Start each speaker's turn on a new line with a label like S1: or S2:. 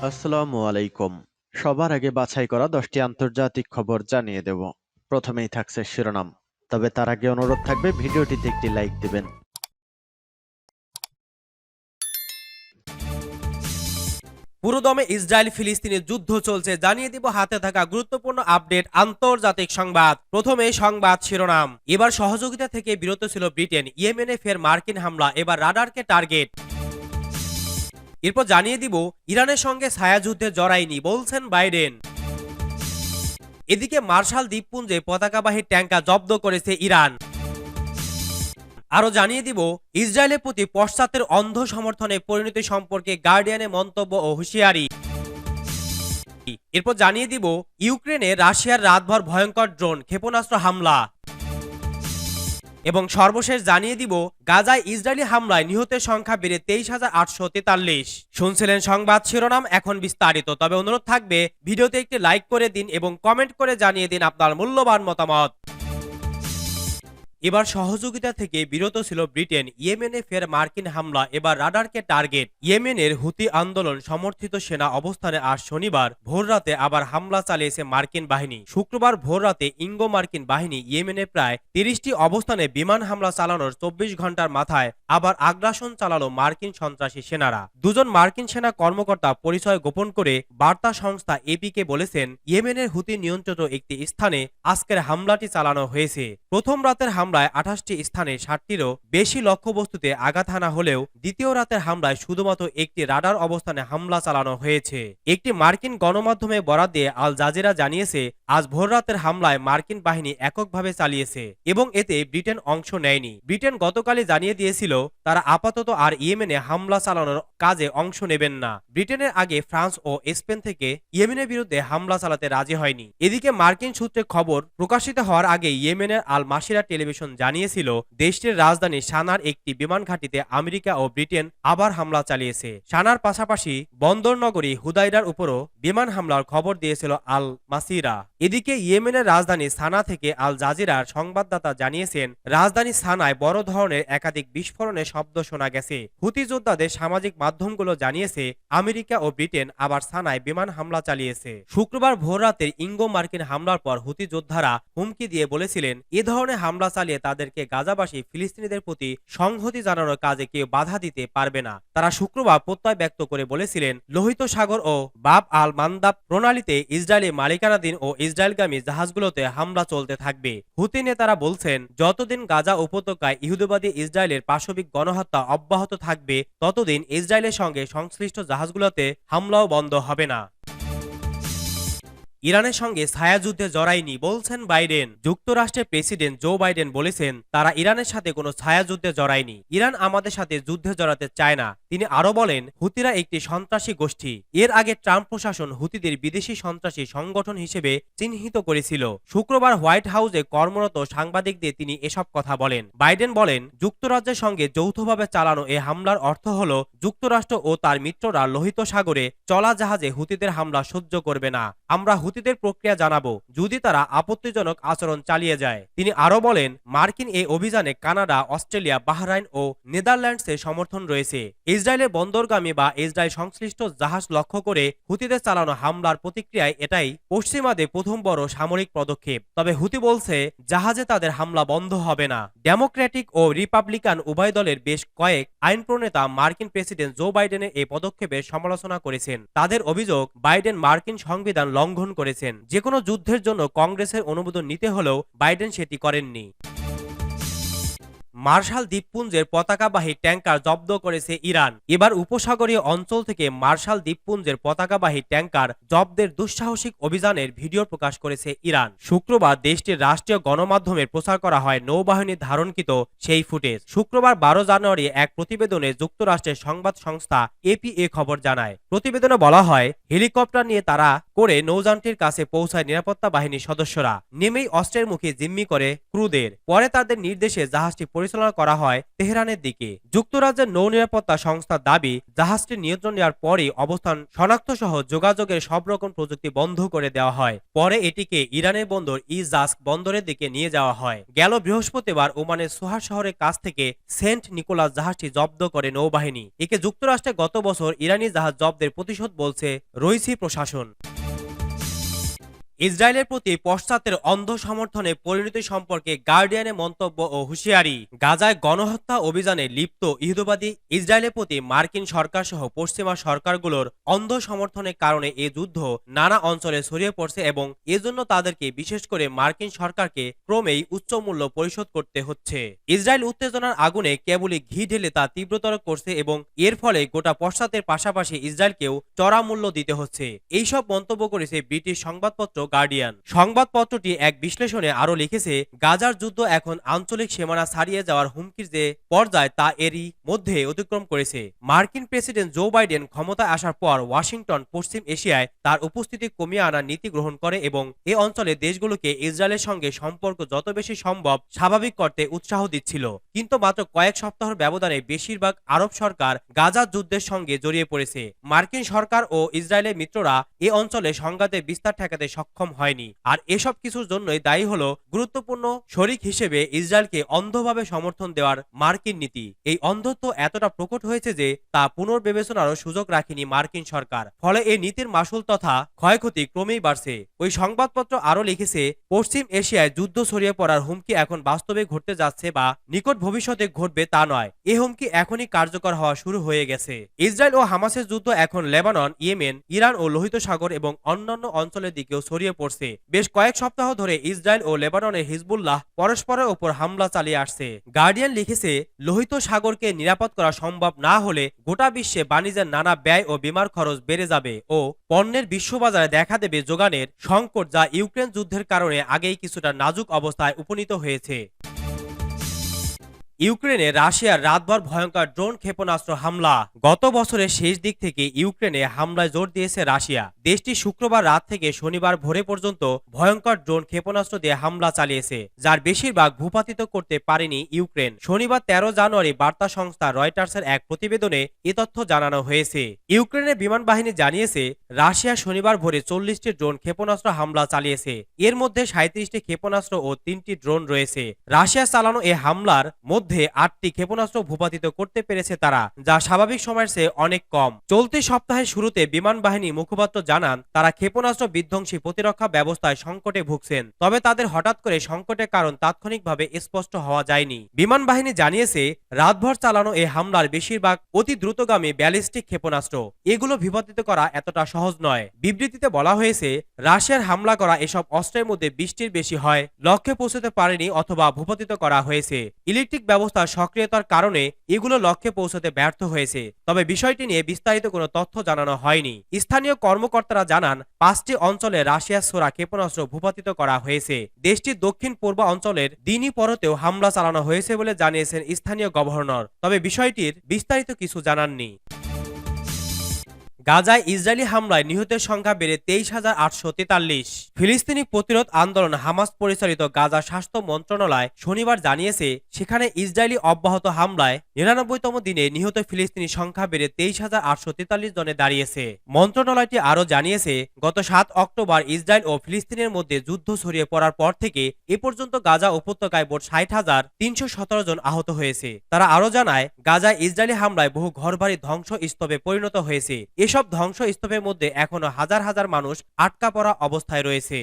S1: আসসালামু আলাইকুম। সবার আগে বাছাই করা 10টি আন্তর্জাতিক খবর জানিয়ে দেব। প্রথমেই থাকছে শিরোনাম। তবে তার আগে অনুরোধ থাকবে ভিডিওটিতে একটি লাইক দিবেন।
S2: পুরোদমে ইসরায়েল ফিলিস্তিনি যুদ্ধ চলছে, জানিয়ে দিব হাতে থাকা গুরুত্বপূর্ণ আপডেট আন্তর্জাতিক সংবাদ। প্রথমে সংবাদ শিরোনাম। এবার সহযোগিতা থেকে বিরত ছিল ব্রিটেন, ইয়েমেনে ফের মার্কিন হামলা, এবার রাডারকে টার্গেট। এরপর জানিয়ে দিব ইরানের সঙ্গে ছায়াযুদ্ধে জড়ায়নি বলছেন বাইডেন। এদিকে মার্শাল দ্বীপপুঞ্জে পতাকাবাহী ট্যাঙ্কা জব্দ করেছে ইরান। আরো জানিয়ে দিব ইসরায়েলের প্রতি পশ্চাতের অন্ধ সমর্থনে পরিণতি সম্পর্কে গার্ডিয়ানে মন্তব্য ও হুঁশিয়ারি। এরপর জানিয়ে দিব ইউক্রেনে রাশিয়ার রাতভর ভয়ঙ্কর ড্রোন ক্ষেপণাস্ত্র হামলা। এবং সর্বশেষ জানিয়ে দিব গাজায় ইসরায়েলি হামলায় নিহতের সংখ্যা বেড়ে 23,843। শুনছিলেন সংবাদ শিরোনাম, এখন বিস্তারিত। তবে অনুরোধ থাকবে ভিডিওতে একটি লাইক করে দিন এবং কমেন্ট করে জানিয়ে দিন আপনার মূল্যবান মতামত। এবার সহযোগিতা থেকে বিরত ছিল ব্রিটেন, ইয়েমেনে ফের মার্কিন হামলা, এবার রাডারকে টার্গেট। ইয়েমেনের হুতি আন্দোলন সমর্থিত সেনা অবস্থানে আজ শনিবার ভোররাতে আবার হামলা চালিয়েছে মার্কিন বাহিনী। শুক্রবার ভোররাতে ইঙ্গো মার্কিন বাহিনী ইয়েমেনে প্রায় 30টি অবস্থানে বিমান হামলা চালানোর 24 ঘন্টার মাথায় আবার আগ্রাসন চালালো মার্কিন সন্ত্রাসী সেনারা। দুজন মার্কিন সেনা কর্মকর্তা পরিচয় গোপন করে বার্তা সংস্থা এপিকে বলেছেন, ইয়েমেনের হুতি নিয়ন্ত্রিত একটি স্থানে আজকের হামলাটি চালানো হয়েছে। প্রথম রাতের হামলায় 28টি স্থানে 60টিরও বেশি লক্ষ্যবস্তুতে আঘাত হানা হলেও দ্বিতীয় রাতের হামলায় শুধুমাত্র একটি রাডার অবস্থানে হামলা চালানো হয়েছে। একটি মার্কিন গণমাধ্যমে বরাত দিয়ে আল জাজিরা জানিয়েছে, আজ ভোররাতের হামলায় মার্কিন বাহিনী এককভাবে চালিয়েছে এবং এতে ব্রিটেন অংশ নেয়নি। ব্রিটেন গতকালই জানিয়ে দিয়েছিল তারা আপাতত আর ইয়েমেনে হামলা চালানোর কাজে অংশ নেবেন না। ব্রিটেনের আগে ফ্রান্স ও স্পেন থেকে ইয়েমেনের বিরুদ্ধে হামলা চালাতে রাজি হয়নি। এদিকে মার্কিন সূত্রে খবর প্রকাশিত হওয়ার আগে ইয়েমেনের আল মাসিরা টেলিভিশন জানিয়েছিল দেশটির রাজধানী সানার একটি বিমান ঘাঁটিতে আমেরিকা ও ব্রিটেন আবার হামলা চালিয়েছে। সানার পাশাপাশি বন্দর নগরী হুদাইরার উপরও বিমান হামলার খবর দিয়েছিল আল মাসিরা। এদিকে ইয়েমেনের রাজধানী সানা থেকে আল জাজিরার সংবাদদাতা জানিয়েছেন, রাজধানী সানায় বড় ধরনের একাধিক বিস্ফোরণের শব্দ শোনা গেছে। হুতি যোদ্ধাদের সামাজিক মাধ্যমগুলো জানিয়েছে আমেরিকা ও ব্রিটেন আবার সানায় বিমান হামলা চালিয়েছে। শুক্রবার ভোররাতের ইঙ্গো মার্কিন হামলার পর হুতি যোদ্ধারা হুমকি দিয়ে বলেছিলেন, এ ধরনের হামলা চালিয়ে তাদেরকে গাজাবাসী ফিলিস্তিনিদের প্রতি সংহতি জানানোর কাজে কেউ বাধা দিতে পারবে না। তারা শুক্রবার প্রত্যয় ব্যক্ত করে বলেছিলেন, লোহিত সাগর ও বাব আল মান্দাব প্রণালীতে ইসরায়েলি মালিকানাধীন ও ইসরায়েলগামী জাহাজগুলোতে হামলা চলতে থাকবে। হুতি নেতারা বলছেন, যতদিন গাজা উপত্যকায় ইহুদিবাদী ইসরায়েলের পাশবিক গণহত্যা অব্যাহত থাকবে ততদিন ইসরায়েলের সঙ্গে সংশ্লিষ্ট জাহাজগুলোতে হামলাও বন্ধ হবে না। ইরানের সঙ্গে ছায়াযুদ্ধে জড়ায়নি বলছেন বাইডেন। যুক্তরাষ্ট্রের প্রেসিডেন্ট জো বাইডেন বলেছেন, তারা ইরানের সাথে কোনো ছায়াযুদ্ধে জড়ায়নি। ইরান আমাদের সাথে যুদ্ধে জড়াতে চায় না। তিনি আরো বলেন, হুতিরা একটি সন্ত্রাসী গোষ্ঠী। এর আগে ট্রাম্প প্রশাসন হুতিদের বিদেশি সন্ত্রাসী সংগঠন হিসেবে চিহ্নিত করেছিল। শুক্রবার হোয়াইট হাউসে কর্মরত সাংবাদিকদের তিনি এসব কথা বলেন। বাইডেন বলেন, যুক্তরাজ্যের সঙ্গে যৌথভাবে চালানো এ হামলার অর্থ হল যুক্তরাষ্ট্র ও তার মিত্ররা লোহিত সাগরে চলা জাহাজে হুতিদের হামলা সহ্য করবে না। আমরা হুতিদের প্রক্রিয়া জানাবো যদি তারা আপত্তিজনক আচরণ চালিয়ে যায়। তিনি আরো বলেন, মার্কিন এই অভিযানে কানাডা, অস্ট্রেলিয়া, বাহরাইন ও নেদারল্যান্ডসের সমর্থন রয়েছে। ইসরায়েলের বন্দরগামী বা ইসরায়েল সংশ্লিষ্ট জাহাজ লক্ষ্য করে হুতিদের চালানো হামলার প্রতিক্রিয়ায় এটাই পশ্চিমাদের প্রথম বড় সামরিক পদক্ষেপ। তবে হুতি বলছে, জাহাজে তাদের হামলা বন্ধ হবে না। ডেমোক্রেটিক ও রিপাবলিকান উভয় দলের বেশ কয়েক আইন প্রণেতা মার্কিন প্রেসিডেন্ট জো বাইডেনের এই পদক্ষেপের সমালোচনা করেছেন। তাদের অভিযোগ, বাইডেন মার্কিন সংবিধান লঙ্ঘন করেছেন। যে কোনো যুদ্ধের জন্য কংগ্রেসের অনুমোদন নিতে হলেও বাইডেন সেটি করেননি। মার্শাল দ্বীপপুঞ্জের পতাকাবাহী ট্যাঙ্কার জব্দ করেছে ইরান। এবার উপসাগরীয় অঞ্চল থেকে মার্শাল দ্বীপপুঞ্জের পতাকাবাহী ট্যাঙ্কার জব্দের দুঃসাহসিক অভিযানের ভিডিও প্রকাশ করেছে ইরান। শুক্রবার দেশটির রাষ্ট্রীয় গণমাধ্যমে প্রচার করা হয় নৌবাহিনীর ধারণকৃত সেই ফুটেজ। শুক্রবার 12 জানুয়ারি এক প্রতিবেদনে যুক্তরাষ্ট্রের সংবাদ সংস্থা এপি এ খবর জানায়। প্রতিবেদনে বলা হয়, হেলিকপ্টার নিয়ে তারা করে নৌযানটির কাছে পৌঁছায় নিরাপত্তা বাহিনীর সদস্যরা। নেমেই অস্ত্রের মুখে জিম্মি করে ক্রুদের। পরে তাদের নির্দেশে জাহাজটি পরিচালনা করা হয় তেহরানের দিকে। যুক্তরাজ্যের নৌ নিরাপত্তা সংস্থার দাবি, জাহাজটির নিয়ন্ত্রণ নেওয়ার পরই অবস্থান শনাক্ত সহ যোগাযোগের সব রকম প্রযুক্তি বন্ধ করে দেওয়া হয়। পরে এটিকে ইরানের বন্দর ইজাস্ক বন্দরের দিকে নিয়ে যাওয়া হয়। গেল বৃহস্পতিবার ওমানের সোহার শহরের কাছ থেকে সেন্ট নিকোলাস জাহাজটি জব্দ করে নৌবাহিনী। একে যুক্তরাষ্ট্রে গত বছর ইরানি জাহাজ জব্দের প্রতিশোধ বলছে রইসি প্রশাসন। ইসরায়েলের প্রতি পশ্চাতের অন্ধ সমর্থনে পরিণতি সম্পর্কে গার্ডিয়ানের মন্তব্য ও হুঁশিয়ারি। গাজায় গণহত্যা অভিযানে লিপ্ত ইহুদিবাদী ইসরায়েলের প্রতি মার্কিন সরকার সহ পশ্চিমা সরকারগুলোর অন্ধ সমর্থনের কারণে এ যুদ্ধ নানা অঞ্চলে ছড়িয়ে পড়ছে এবং এজন্য তাদেরকে বিশেষ করে মার্কিন সরকারকে ক্রমেই উচ্চ মূল্য পরিশোধ করতে হচ্ছে। ইসরায়েল উত্তেজনার আগুনে কেবলই ঘি ঢেলে তা তীব্রতর করছে এবং এর ফলে গোটা পশ্চাতের পাশাপাশি ইসরায়েলকেও চড়া মূল্য দিতে হচ্ছে। এইসব মন্তব্য করেছে ব্রিটিশ সংবাদপত্র গার্ডিয়ান। সংবাদপত্রটি এক বিশ্লেষণে আরো লিখেছে, গাজার যুদ্ধ এখন আঞ্চলিক সীমানা ছাড়িয়ে যাওয়ার হুমকির যে পর্যায় তা এরই মধ্যে অতিক্রম করেছে। মার্কিন প্রেসিডেন্ট জো বাইডেন ক্ষমতায় আসার পর ওয়াশিংটন পশ্চিম এশিয়ায় তার উপস্থিতি কমিয়ে আনার নীতি গ্রহণ করে এবং এ অঞ্চলের দেশগুলোকে ইসরায়েলের সঙ্গে সম্পর্ক যত বেশি সম্ভব স্বাভাবিক করতে উৎসাহ দিচ্ছিল। কিন্তু মাত্র কয়েক সপ্তাহের ব্যবধানে বেশিরভাগ আরব সরকার গাজার যুদ্ধের সঙ্গে জড়িয়ে পড়েছে। মার্কিন সরকার ও ইসরায়েলের মিত্ররা এ অঞ্চলে সংঘাতের বিস্তার ঠেকাতে সক্ষম হয়নি। আর এসব কিছুর জন্যই দায়ী হলো গুরুত্বপূর্ণ শরিক হিসেবে ইসরায়েলকে অন্ধভাবে সমর্থন দেওয়ার মার্কিন নীতি। এই অন্ধত্ব এতটা প্রকট হয়েছে যে তা পুনর্বিবেচনারও সুযোগ রাখেনি মার্কিন সরকার। ফলে এই নীতির মাসুল তথা ক্ষয়ক্ষতি ক্রমেই বাড়ছে। ওই সংবাদপত্র আরো লিখেছে, পশ্চিম এশিয়ায় যুদ্ধ ছড়িয়ে পড়ার হুমকি এখন বাস্তবে ঘটতে যাচ্ছে বা নিকট ভবিষ্যতে ঘটবে তা নয়। এ হুমকি এখনই কার্যকর হওয়া শুরু হয়ে গেছে। ইসরায়েল ও হামাসের যুদ্ধ এখন লেবানন, ইয়েমেন, ইরান ও লোহিত সাগর এবং অন্যান্য অঞ্চলের দিকেও ছড়িয়ে পড়ছে। বেশ কয়েক সপ্তাহ ধরে ইসরায়েল ও লেবাননের হিজবুল্লাহ পরস্পরের ওপর হামলা চালিয়ে আসছে। গার্ডিয়ান লিখেছে, লোহিত সাগরকে নিরাপদ করা সম্ভব না হলে গোটা বিশ্বে বাণিজ্যের নানা ব্যয় ও বিমার খরচ বেড়ে যাবে ও পণ্যের বিশ্ববাজারে দেখা দেবে যোগানের সংকট, যা ইউক্রেন যুদ্ধের কারণে আগেই কিছুটা নাজুক অবস্থায় উপনীত হয়েছে। ইউক্রেনে রাশিয়ার রাতভর ভয়ঙ্কর ড্রোন ক্ষেপণাস্ত্র হামলা। গত বছরের শেষ দিক থেকে ইউক্রেনে হামলায় জোর দিয়েছে রাশিয়া। দেশটি শুক্রবার রাত থেকে শনিবার ভোরে পর্যন্ত ভয়ঙ্কর ড্রোন ক্ষেপণাস্ত্র দিয়ে হামলা চালিয়েছে, যার বেশিরভাগ ভূপাতিত করতে পারেনি ইউক্রেন। শনিবার 13 জানুয়ারি বার্তা সংস্থা রয়টার্সের এক প্রতিবেদনে এ তথ্য জানানো হয়েছে। ইউক্রেনের বিমান বাহিনী জানিয়েছে, রাশিয়া শনিবার ভোরে 40টি ড্রোন ক্ষেপণাস্ত্র হামলা চালিয়েছে। এর মধ্যে 37টি ক্ষেপণাস্ত্র ও 3টি ড্রোন রয়েছে। রাশিয়া চালানো এ হামলার মধ্যে 8টি ক্ষেপণাস্ত্র ভূপাতিত করতে পেরেছে তারা, যা স্বাভাবিক সময়ের চেয়ে অনেক কম। চলতি সপ্তাহের শুরুতে বিমান বাহিনী মুখপাত্র জানান, তারা ক্ষেপণাস্ত্র বিধ্বংসী প্রতিরক্ষা ব্যবস্থায় সংকটে ভুগছেন, তবে তাদের হঠাৎ করে সংকটের কারণ তাৎক্ষণিকভাবে স্পষ্ট হওয়া যায়নি। বিমান বাহিনী জানিয়েছে, রাতভর চালানো এই হামলার বেশিরভাগ অতি দ্রুতগামী ব্যালিস্টিক ক্ষেপণাস্ত্র। এগুলো বিপাতিত করা এতটা সহজ নয়। বিবৃতিতে বলা হয়েছে, রাশিয়ার হামলা করা এসব অস্ত্রের মধ্যে 20টির বেশি হয় লক্ষ্যে পৌঁছতে পারেনি অথবা ভূপাতিত করা হয়েছে। ইলেকট্রিক ব্যবস্থার সক্রিয়তার কারণে এগুলো লক্ষ্যে পৌঁছতে ব্যর্থ হয়েছে, তবে বিষয়টি নিয়ে বিস্তারিত কোনো তথ্য জানানো হয়নি। স্থানীয় কর্মকর্তারা জানান, 5টি অঞ্চলে রাশিয়ার ছোড়া ক্ষেপণাস্ত্র ভূপাতিত করা হয়েছে। দেশটির দক্ষিণ পূর্ব অঞ্চলের দিনই পরতেও হামলা চালানো হয়েছে বলে জানিয়েছেন স্থানীয় গভর্নর, তবে বিষয়টির বিস্তারিত কিছু জানাননি। গাজায় ইসরায়েলি হামলায় নিহতের সংখ্যা বেড়ে 23,843। ফিলিস্তিনি প্রতিরোধ আন্দোলন হামাস পরিচালিত গাজা স্বাস্থ্য মন্ত্রণালয় শনিবার জানিয়েছে, সেখানে ইসরায়েলি অব্যাহত হামলায় 99তম দিনে নিহত ফিলিস্তিনি সংখ্যা বেড়ে 23,843 জনে দাঁড়িয়েছে। মন্ত্রণালয়টি আরও জানিয়েছে, গত 7 অক্টোবর ইসরায়েল ও ফিলিস্তিনের মধ্যে যুদ্ধ ছড়িয়ে পড়ার পর থেকে এ পর্যন্ত গাজা উপত্যকায় মোট 60,317 জন আহত হয়েছে। তারা আরও জানায়, গাজায় ইসরায়েলি হামলায় বহু ঘরবাড়ি ধ্বংসস্তূপে পরিণত হয়েছে। এসব ধ্বংসস্তূপের মধ্যে এখনো হাজার হাজার মানুষ আটকা পড়া অবস্থায় রয়েছে।